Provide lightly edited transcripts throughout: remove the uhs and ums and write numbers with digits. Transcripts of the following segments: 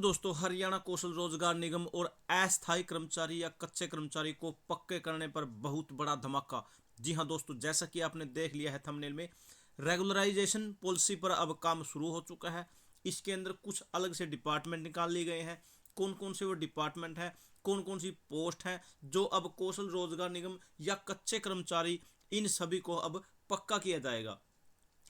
दोस्तों, हरियाणा कौशल रोजगार निगम और अस्थायी कर्मचारी या कच्चे कर्मचारी को पक्के करने पर बहुत बड़ा धमाका। जी हां दोस्तों, जैसा कि आपने देख लिया है थंबनेल में, रेगुलराइजेशन पॉलिसी पर अब काम शुरू हो चुका है। इसके अंदर कुछ अलग से डिपार्टमेंट निकाल लिए गए हैं। कौन कौन से वो डिपार्टमेंट हैं, कौन कौन सी पोस्ट हैं जो अब कौशल रोजगार निगम या कच्चे कर्मचारी, इन सभी को अब पक्का किया जाएगा।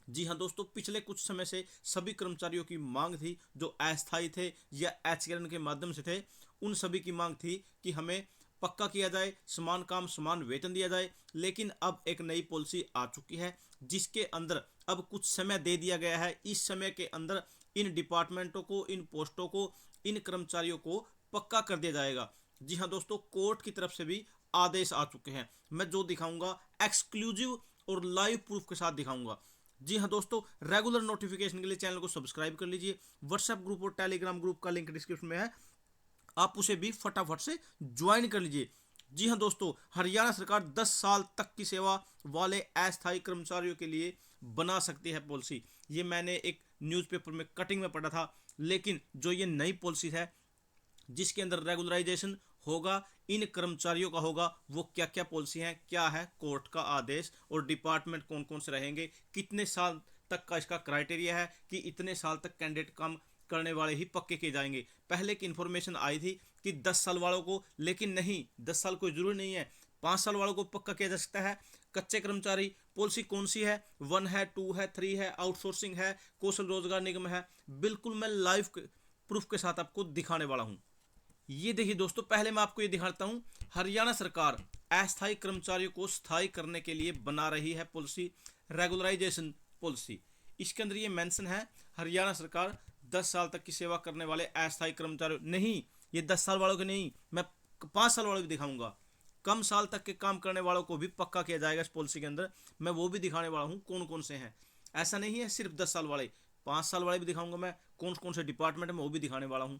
जी हाँ दोस्तों, पिछले कुछ समय से सभी कर्मचारियों की मांग थी, जो अस्थायी थे या एचआरएन के माध्यम से थे, उन सभी की मांग थी कि हमें पक्का किया जाए, समान काम समान वेतन दिया जाए। लेकिन अब एक नई पॉलिसी आ चुकी है जिसके अंदर अब कुछ समय दे दिया गया है। इस समय के अंदर इन डिपार्टमेंटों को, इन पोस्टों को, इन कर्मचारियों को पक्का कर दिया जाएगा। जी हाँ दोस्तों, कोर्ट की तरफ से भी आदेश आ चुके हैं। मैं जो दिखाऊंगा एक्सक्लूसिव और लाइव प्रूफ के साथ दिखाऊंगा। जी हाँ दोस्तों, रेगुलर नोटिफिकेशन के लिए चैनल को सब्सक्राइब कर लीजिए। व्हाट्सएप ग्रुप और टेलीग्राम ग्रुप का लिंक डिस्क्रिप्शन में है, आप उसे भी फटाफट से ज्वाइन कर लीजिए। जी हाँ दोस्तों, हरियाणा सरकार 10 साल तक की सेवा वाले अस्थायी कर्मचारियों के लिए बना सकती है पॉलिसी। ये मैंने एक न्यूज़पेपर में कटिंग में पढ़ा था। लेकिन जो ये नई पॉलिसी है जिसके अंदर रेगुलराइजेशन होगा, इन कर्मचारियों का होगा, वो क्या क्या पॉलिसी है, क्या है कोर्ट का आदेश और डिपार्टमेंट कौन कौन से रहेंगे, कितने साल तक का इसका क्राइटेरिया है कि इतने साल तक कैंडिडेट काम करने वाले ही पक्के किए जाएंगे। पहले की इंफॉर्मेशन आई थी कि 10 साल वालों को, लेकिन नहीं, 10 साल कोई जरूरी नहीं है, 5 साल वालों को पक्का किया जा सकता है। कच्चे कर्मचारी पॉलिसी कौन सी है, 1 है, 2 है, 3 है, आउटसोर्सिंग है, कौशल रोजगार निगम है, बिल्कुल मैं लाइव प्रूफ के साथ आपको दिखाने वाला हूं। ये देखिए दोस्तों, पहले मैं आपको ये दिखाता हूँ। हरियाणा सरकार अस्थायी कर्मचारियों को स्थायी करने के लिए बना रही है पॉलिसी, रेगुलराइजेशन पॉलिसी। इसके अंदर ये मेंशन है, हरियाणा सरकार 10 साल तक की सेवा करने वाले अस्थायी कर्मचारियों, नहीं, ये 10 साल वालों के नहीं, मैं 5 साल वालों भी दिखाऊंगा। कम साल तक के काम करने वालों को भी पक्का किया जाएगा इस पॉलिसी के अंदर। मैं वो भी दिखाने वाला हूँ कौन कौन से हैं। ऐसा नहीं है सिर्फ 10 साल वाले, 5 साल वाले भी दिखाऊंगा। मैं कौन कौन से डिपार्टमेंट है मैं वो भी दिखाने वाला हूँ।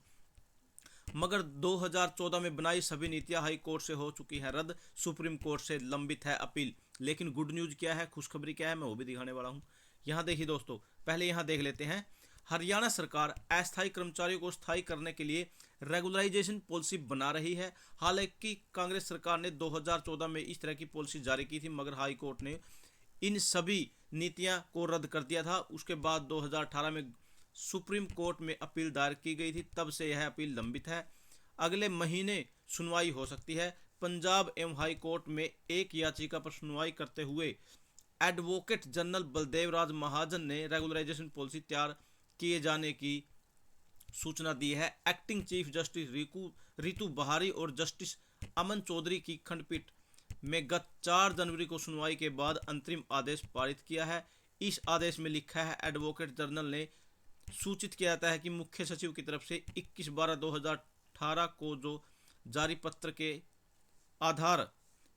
मगर 2014 में बनाई सभी नीतियां हाई कोर्ट से हो चुकी है रद्द, सुप्रीम कोर्ट से लंबित है अपील। लेकिन गुड न्यूज़ क्या है, खुशखबरी क्या है, मैं वो भी दिखाने वाला हूँ। यहाँ देखिए दोस्तों, पहले यहाँ देख लेते हैं। हरियाणा सरकार अस्थायी कर्मचारियों को स्थायी करने के लिए रेगुलराइजेशन पॉलिसी बना रही है। हालांकि कांग्रेस सरकार ने 2014 में इस तरह की पॉलिसी जारी की थी, मगर हाई कोर्ट ने इन सभी नीतियां को रद्द कर दिया था। उसके बाद 2018 में सुप्रीम कोर्ट में अपील दायर की गई थी, तब से यह अपील लंबित है। अगले महीने सुनवाई हो सकती है। पंजाब एवं हाई कोर्ट में एक याचिका पर सुनवाई करते हुए एडवोकेट जनरल बलदेव राज महाजन ने रेगुलराइजेशन पॉलिसी तैयार किए जाने की सूचना दी है। एक्टिंग चीफ जस्टिस रितु बहारी और जस्टिस अमन चौधरी की खंडपीठ में गत 4 जनवरी को सुनवाई के बाद अंतरिम आदेश पारित किया है। इस आदेश में लिखा है, एडवोकेट जनरल ने सूचित किया जाता है कि मुख्य सचिव की तरफ से 21/12/2018 को जो जारी पत्र के आधार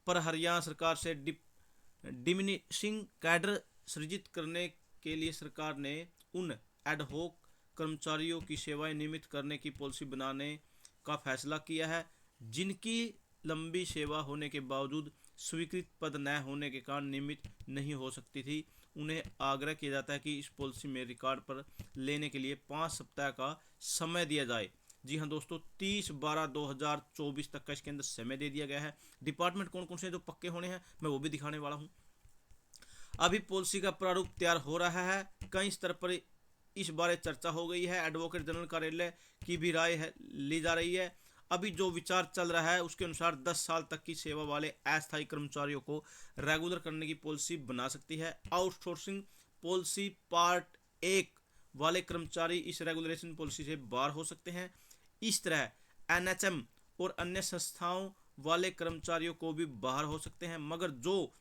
पर हरियाणा सरकार से डिमिनिशिंग कैडर सृजित करने के लिए सरकार ने उन एडहोक कर्मचारियों की सेवाएं नियमित करने की पॉलिसी बनाने का फैसला किया है जिनकी लंबी सेवा होने के बावजूद स्वीकृत पद न होने के कारण नियमित नहीं हो सकती थी। उन्हें आग्रह किया जाता है कि इस पॉलिसी में रिकॉर्ड पर लेने के लिए 5 सप्ताह का समय दिया जाए। जी हाँ दोस्तों, 30/12/2024 तक का इसके अंदर समय दे दिया गया है। डिपार्टमेंट कौन कौन से जो पक्के होने हैं मैं वो भी दिखाने वाला हूँ। अभी पॉलिसी का प्रारूप तैयार हो रहा है, कई स्तर पर इस बारे चर्चा हो गई है। एडवोकेट जनरल कार्यालय की भी राय ली जा रही है। अभी जो विचार चल रहा है उसके अनुसार 10 साल तक की सेवा वाले अस्थायी कर्मचारियों को रेगुलर करने की पॉलिसी बना सकती है। आउटसोर्सिंग पॉलिसी पार्ट 1 वाले कर्मचारी इस रेगुलेशन पॉलिसी से बाहर हो सकते हैं। इस तरह एनएचएम और अन्य संस्थाओं वाले कर्मचारियों को भी बाहर हो सकते हैं, मगर जो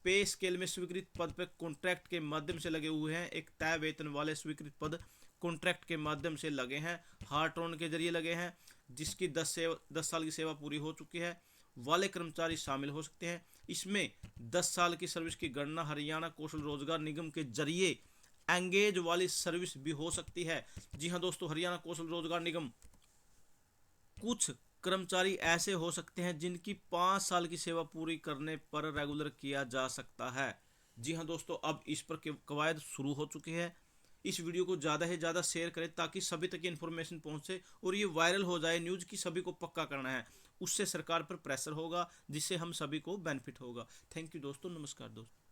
पे स्केल में स्वीकृत पद पर कॉन्ट्रैक्ट के माध्यम से लगे हुए हैं, एक तय वेतन वाले स्वीकृत पद कॉन्ट्रैक्ट के माध्यम से लगे हैं, हार्ट्रॉन के जरिए लगे हैं, जिसकी 10 साल की सेवा पूरी हो चुकी है, वाले कर्मचारी शामिल हो सकते हैं। इसमें 10 साल की सर्विस की गणना हरियाणा कौशल रोजगार निगम के जरिए एंगेज वाली सर्विस भी हो सकती है। जी हाँ दोस्तों, हरियाणा कौशल रोजगार निगम, कुछ कर्मचारी ऐसे हो सकते हैं जिनकी 5 साल की सेवा पूरी करने पर रेगुलर किया जा सकता है। जी हाँ दोस्तों, अब इस पर कवायद शुरू हो चुकी है। इस वीडियो को ज़्यादा से ज़्यादा शेयर करें ताकि सभी तक इन्फॉर्मेशन पहुंचे और ये वायरल हो जाए न्यूज़ की सभी को पक्का करना है। उससे सरकार पर प्रेशर होगा जिससे हम सभी को बेनिफिट होगा। थैंक यू दोस्तों, नमस्कार दोस्तों।